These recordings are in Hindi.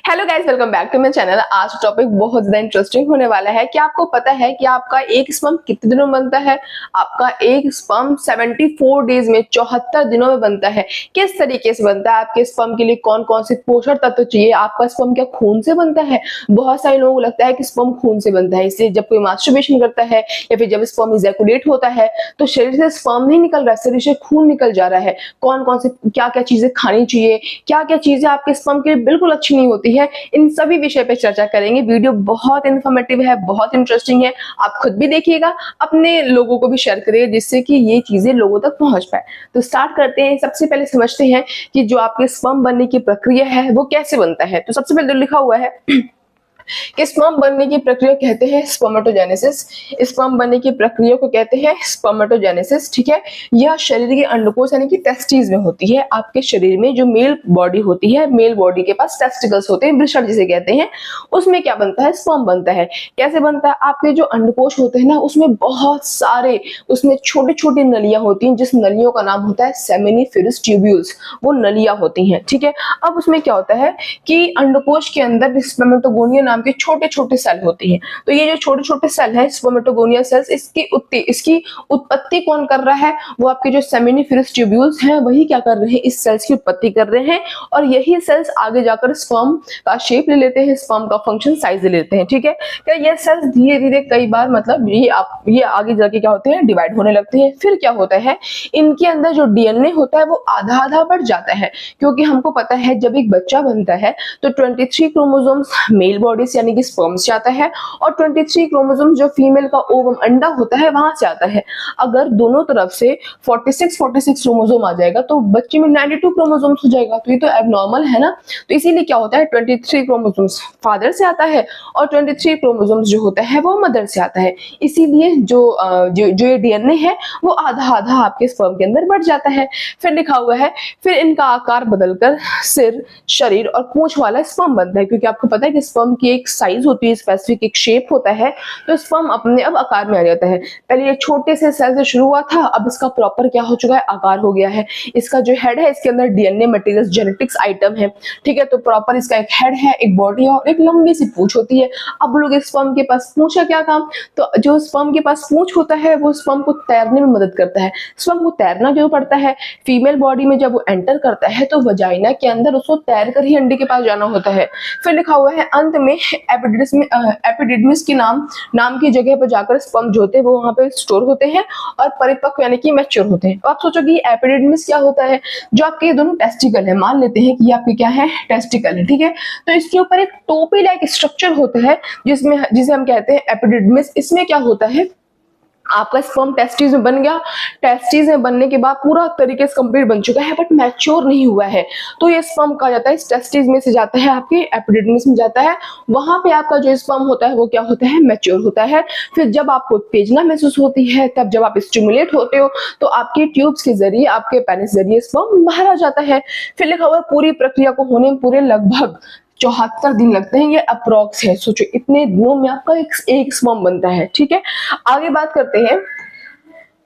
Hello guys, welcome back to my channel. आज टॉपिक बहुत ज्यादा इंटरेस्टिंग होने वाला है कि आपको पता है कि आपका एक स्पर्म कितने दिनों में बनता है। आपका एक स्पर्म 74 डेज में 74 दिनों में बनता है। किस तरीके से बनता है, आपके स्पर्म के लिए कौन कौन से पोषक तत्व चाहिए, आपका स्पर्म क्या खून से बनता है। बहुत सारे लोगों को लगता है कि स्पर्म खून से बनता है, इसलिए जब कोई मास्टरबेशन करता है या फिर जब स्पर्म इजैकुलेट होता है तो शरीर से स्पर्म नहीं निकल रहा है, शरीर से खून निकल जा रहा है। कौन कौन से क्या क्या चीजें खानी चाहिए, क्या क्या चीजें आपके स्पर्म के लिए बिल्कुल अच्छी नहीं होती है, इन सभी विषय पे चर्चा करेंगे। वीडियो बहुत इन्फॉर्मेटिव है, बहुत इंटरेस्टिंग है। आप खुद भी देखिएगा, अपने लोगों को भी शेयर करिएगा जिससे कि ये चीजें लोगों तक पहुंच पाए। तो स्टार्ट करते हैं। सबसे पहले समझते हैं कि जो आपके स्पर्म बनने की प्रक्रिया है वो कैसे बनता है। तो सबसे पहले तो लिखा हुआ है कि स्पर्म बनने की प्रक्रिया कहते हैं स्पर्मेटोजेनेसिस। स्पर्म बनने की प्रक्रिया को कहते हैं स्पर्मेटोजेनेसिस। ठीक है, यह शरीर के अंडकोश यानी कि टेस्टिस में होती है। आपके शरीर में जो मेल बॉडी होती है, मेल बॉडी के पास टेस्टिकल्स होते हैं, वृषण जिसे कहते हैं, उसमें क्या बनता है, स्पर्म बनता है। कैसे बनता है, आपके जो अंडकोश होते हैं ना, उसमें बहुत सारे, उसमें छोटी छोटी नलियां होती हैं, जिस नलियों का नाम होता है सेमिनिफेरस ट्यूब्यूल्स, वो नलियां होती हैं। ठीक है, अब उसमें क्या होता है कि अंडकोश के अंदर स्पर्मेटोगोनिया नाम के छोटे छोटे सेल होते हैं। तो ये जो छोटे छोटे सेल है स्पर्मेटोगोनिया सेल्स, इसकी उत्पत्ति कौन कर रहा है, वो आपके जो सेमिनिफेरस ट्यूब्यूल्स हैं वही क्या कर रहे हैं, इस सेल्स की उत्पत्ति कर रहे हैं। और यही सेल्स आगे जाकर स्पर्म का शेप ले लेते हैं, स्पर्म का फंक्शन साइज ले लेते हैं। ठीक है, क्या ये सेल्स धीरे धीरे कई बार मतलब ये आगे जाके क्या होते हैं, डिवाइड होने लगते हैं। फिर क्या होता है, इनके अंदर जो डीएनए होता है वो आधा आधा बढ़ जाता है, क्योंकि हमको पता है जब एक बच्चा बनता है तो 23 क्रोमोसोम्स मेल बॉडी से यानी कि स्पर्म से आता है और 23 क्रोमोसोम्स जो फीमेल का ओवम अंडा होता है वहां से आता है। अगर दोनों तरफ से 46 क्रोमोसोम आ जाएगा तो बच्चे में 92 क्रोमोसोम्स हो जाएगा, तो ये तो एबनॉर्मल है ना। तो इसीलिए क्या होता है, 23 क्रोमोसोम्स फादर से आता है और 23 क्रोमोसोम्स जो होता है वो मदर से आता है। इसीलिए जो ये डीएनए है वो आधा आधा आपके स्पर्म के अंदर बढ़ जाता है। फिर लिखा हुआ है, फिर इनका आकार बदलकर सिर, शरीर और पूंछ वाला स्पर्म बनता है, क्योंकि आपको पता है कि स्पर्म की एक साइज होती है, स्पेसिफिक एक शेप होता है। तो स्पर्म अपने अब आकार में आ जाता है। पहले ये छोटे से सेल से शुरू हुआ था, अब इसका प्रॉपर क्या हो चुका है, आकार हो गया है। इसका जो हेड है, इसके अंदर डीएनए मटेरियल जेनेटिक्स आइटम है। ठीक है, तो प्रॉपर इसका एक हेड है, एक बॉडी है और एक लंबी सी पूंछ होती है। अब लोग स्पर्म के पास पूंछ का क्या काम, तो जो स्पर्म के पास पूंछ होता है वो स्पर्म को तैरने में मदद करता है। स्पर्म को तैरना जो पड़ता है, फीमेल बॉडी में जब वो एंटर करता है तो वजाइना के अंदर उसको तैर कर ही अंडे के पास जाना होता है। फिर लिखा हुआ है अंत में एपिडिडमिस के नाम की जगह पर जाकर स्पर्म जो होते हैं वो वहां पे स्टोर होते हैं और परिपक्व यानी कि मैच्योर होते हैं। तो आप सोचोगे एपिडिडमिस क्या होता है, जो आपके ये दोनों टेस्टिकल है, मान लेते हैं कि ये आपके क्या है, टेस्टिकल है। ठीक है, तो इसके ऊपर एक टोपी लाइक स्ट्रक्चर होता है जिसे हम कहते हैं एपिडिडमिस। इसमें क्या होता है, आपका स्पर्म टेस्टिस में बन गया, टेस्टिस में बनने के बाद पूरा तरीके से कंप्लीट बन चुका है बट मैच्योर नहीं हुआ है, तो ये स्पर्म कहा जाता है इस टेस्टिस में से जाता है आपके एपिडिडमिस में जाता है। वहां पे आपका जो स्पर्म होता है वो क्या होता है, मैच्योर होता है। फिर जब आपको उत्तेजना महसूस होती है, तब जब आप स्टिमुलेट होते हो तो आपके ट्यूब्स के जरिए, आपके पेनिस जरिए स्पर्म बाहर आ जाता है। फिर लिखा हुआ पूरी प्रक्रिया को होने में पूरे लगभग 74 दिन लगते हैं, ये अप्रोक्स है। सोचो इतने दिनों में आपका एक स्पर्म बनता है। ठीक है, आगे बात करते हैं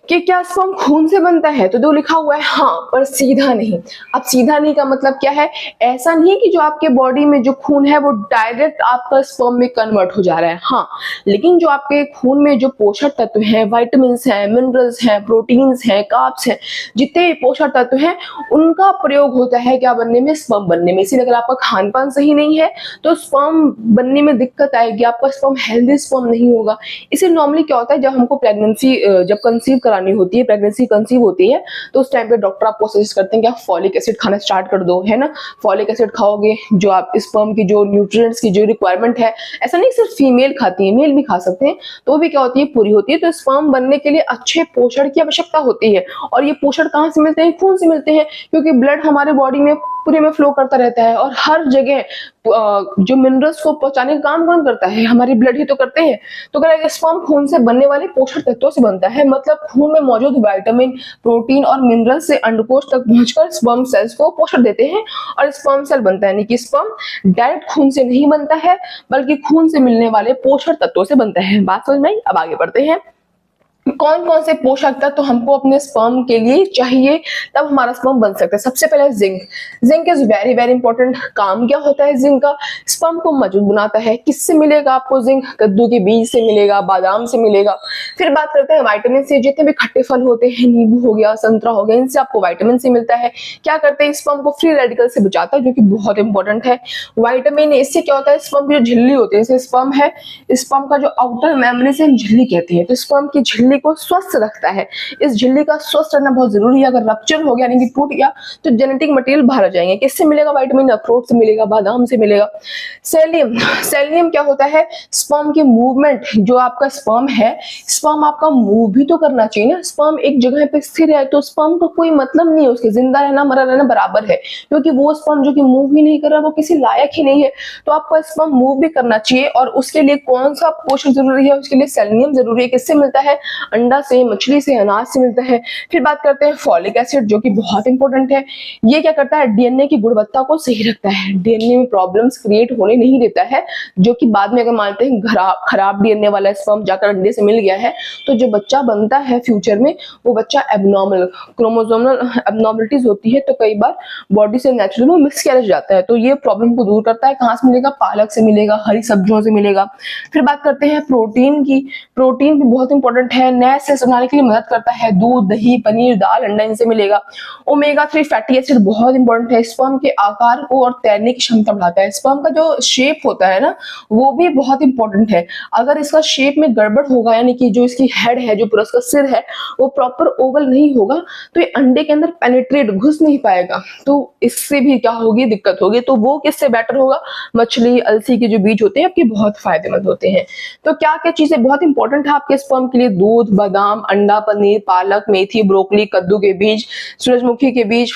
कि क्या स्पर्म खून से बनता है, तो दो लिखा हुआ है हाँ, पर सीधा नहीं। अब सीधा नहीं का मतलब क्या है, ऐसा नहीं कि जो आपके बॉडी में जो खून है वो डायरेक्ट आपका स्पर्म में कन्वर्ट हो जा रहा है, हाँ, लेकिन जो आपके खून में जो पोषक तत्व हैं, विटामिन हैं, मिनरल्स हैं, प्रोटीन्स हैं, कार्ब्स हैं, जितने पोषक तत्व हैं उनका प्रयोग होता है क्या बनने में, स्पर्म बनने में। इसीलिए अगर आपका खान पान सही नहीं है तो स्पर्म बनने में दिक्कत आएगी, आपका स्पर्म हेल्दी स्पर्म नहीं होगा। इसे नॉर्मली क्या होता है, जब हमको प्रेगनेंसी जब कंसीव होती है, प्रेगनेंसी कंसीव होती है, तो उस टाइम पे डॉक्टर आपको सजेस्ट करते हैं कि आप फॉलिक एसिड खाना स्टार्ट कर दो, है ना। फॉलिक एसिड खाओगे, जो आप स्पर्म की जो न्यूट्रिएंट्स की जो रिक्वायरमेंट है, ऐसा नहीं सिर्फ फीमेल खाती है, मेल भी खा सकते हैं, तो वो भी क्या होती है, पूरी होती है। तो स्पर्म बनने के लिए अच्छे पोषण की आवश्यकता होती है, और ये पोषण कहाँ से मिलते हैं, खून से मिलते हैं, क्योंकि ब्लड हमारे बॉडी में पूरे में फ्लो करता रहता है और हर जगह जो मिनरल्स को पहुंचाने का काम कौन करता है, हमारी ब्लड ही तो करते हैं। तो अगर स्पर्म खून से बनने वाले पोषक तत्वों से बनता है, मतलब खून में मौजूद विटामिन, प्रोटीन और मिनरल से अंडकोश तक पहुंचकर स्पर्म सेल्स को पोषण देते हैं और स्पर्म सेल बनता है। यानी कि स्पर्म डायरेक्ट खून से नहीं बनता है, बल्कि खून से मिलने वाले पोषक तत्वों से बनता है। बात समझ में आई, अब आगे बढ़ते हैं। कौन कौन से पोषक तत्व तो हमको अपने स्पर्म के लिए चाहिए, तब हमारा स्पर्म बन सकता है। सबसे पहले zinc. Zinc is very very important. काम क्या होता है जिंक का? स्पर्म को मजबूत बनाता है। किससे मिलेगा आपको जिंक? कद्दू के बीज से मिलेगा, बादाम से मिलेगा। फिर बात करते हैं विटामिन सी। जितने भी खट्टे फल होते हैं, नींबू हो गया, संतरा हो गया, इनसे आपको विटामिन सी मिलता है। क्या करते हैं? स्पर्म को फ्री रेडिकल से बचाता है, जो कि बहुत इंपॉर्टेंट है। विटामिन ए, इससे क्या होता है? स्पर्म की जो झिल्ली होती है, जैसे स्पर्म है, स्पर्म का जो आउटर मेम्ब्रेन से हम झिल्ली कहते हैं, तो स्पर्म की झिल्ली को स्वस्थ रखता है। इस झिल्ली का स्वस्थ रहना बहुत जरूरी है। अगर रप्चर हो गया, यानी कि टूट गया, तो जेनेटिक मटेरियल बाहर आ जाएंगे। किससे मिलेगा विटामिन? अखरोट से मिलेगा, बादाम से मिलेगा। सेलियम। सेलियम क्या होता है? स्पर्म की मूवमेंट। जो आपका स्पर्म है, स्पर्म आपका मूव भी तो करना चाहिए ना। स्पर्म एक जगह पे स्थिर है तो स्पर्म का कोई मतलब नहीं है, उसके जिंदा रहना मरा रहना बराबर है, क्योंकि वो स्पर्म जो कि मूव ही नहीं कर रहा, वो किसी लायक ही नहीं है। तो आपका स्पर्म मूव भी करना चाहिए, और उसके लिए कौन सा पोषक जरूरी है? उसके लिए सेलेनियम जरूरी है। किससे मिलता है? अंडा से, मछली से, अनाज से मिलता है। फिर बात करते हैं फॉलिक एसिड, जो कि बहुत इंपॉर्टेंट है। ये क्या करता है? डीएनए की गुणवत्ता को सही रखता है, डीएनए में प्रॉब्लम्स क्रिएट होने नहीं देता है, जो कि बाद में अगर मानते हैं खराब डीएनए वाला स्पर्म जाकर अंडे से मिल गया है, तो जो बच्चा बनता है फ्यूचर में, वो बच्चा एबनॉर्मल, क्रोमोसोमल एबनॉर्मलिटीज होती है, तो कई बार बॉडी से नेचुरली वो मिसकैरेज जाता है। तो ये प्रॉब्लम को दूर करता है। कहाँ से मिलेगा? पालक से मिलेगा, हरी सब्जियों से मिलेगा। फिर बात करते हैं प्रोटीन की। प्रोटीन भी बहुत इंपॉर्टेंट है, नए सेल्स बनाने के लिए मदद करता है। दूध, दही, पनीर, दाल, अंडा, इनसे मिलेगा। ओमेगा 3 फैटी एसिड बहुत इंपॉर्टेंट है, स्पर्म के आकार को और तैरने की क्षमता बढ़ाता है। स्पर्म का जो शेप होता है ना, वो भी बहुत इंपॉर्टेंट है। अगर इसका शेप में गड़बड़ होगा, यानी कि जो इसकी हेड है, जो पूरा इसका सिर है, वो प्रॉपर ओवल नहीं होगा, तो ये अंडे के अंदर पेनिट्रेट, घुस नहीं पाएगा, तो इससे भी क्या होगी? दिक्कत होगी। तो वो किससे बेटर होगा? मछली, अलसी के जो बीज होते हैं आपके बहुत फायदेमंद होते हैं। तो क्या क्या चीजें बहुत इंपॉर्टेंट है आपके स्पर्म के लिए? दूध, बादाम, अंडा, पनीर, पालक, मेथी, ब्रोकली, कद्दू के बीज, सूरजमुखी के बीज,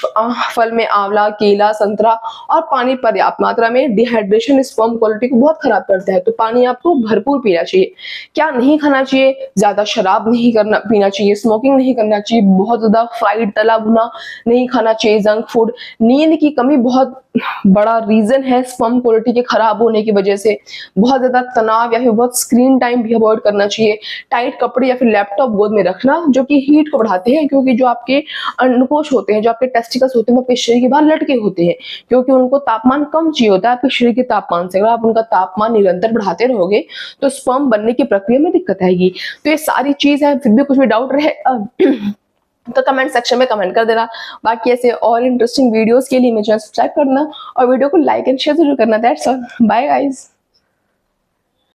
फल में आंवला, केला, संतरा, और पानी पर्याप्त मात्रा में। डिहाइड्रेशन स्पर्म क्वालिटी को बहुत खराब करता है, तो पानी आपको भरपूर पीना चाहिए। क्या नहीं खाना चाहिए? ज्यादा शराब नहीं पीना चाहिए, स्मोकिंग नहीं करना चाहिए, बहुत ज्यादा फ्राइड तला भुना नहीं खाना चाहिए, जंक फूड। नींद की कमी बहुत बड़ा रीजन है स्पर्म क्वालिटी के खराब होने की वजह से। बहुत ज्यादा तनाव या फिर बहुत स्क्रीन टाइम भी अवॉइड करना चाहिए। टाइट कपड़े या फिर लैपटॉप गोद में रखना, जो कि हीट को बढ़ाते हैं, क्योंकि जो आपके अंडकोश होते हैं, जो आपके टेस्टिकल्स होते हैं, वो आपके शरीर के बाहर लटके होते हैं, क्योंकि उनको तापमान कम चाहिए होता है आपके शरीर के तापमान से। अगर आप उनका तापमान निरंतर बढ़ाते रहोगे, तो स्पर्म बनने की प्रक्रिया में दिक्कत आएगी। तो ये सारी चीज है। फिर भी कुछ भी डाउट रहे तो कमेंट सेक्शन में कमेंट कर देना। बाकी ऐसे और इंटरेस्टिंग वीडियोस के लिए मेरे चैनल सब्सक्राइब करना, और वीडियो को लाइक एंड शेयर जरूर करना। That's all, bye guys.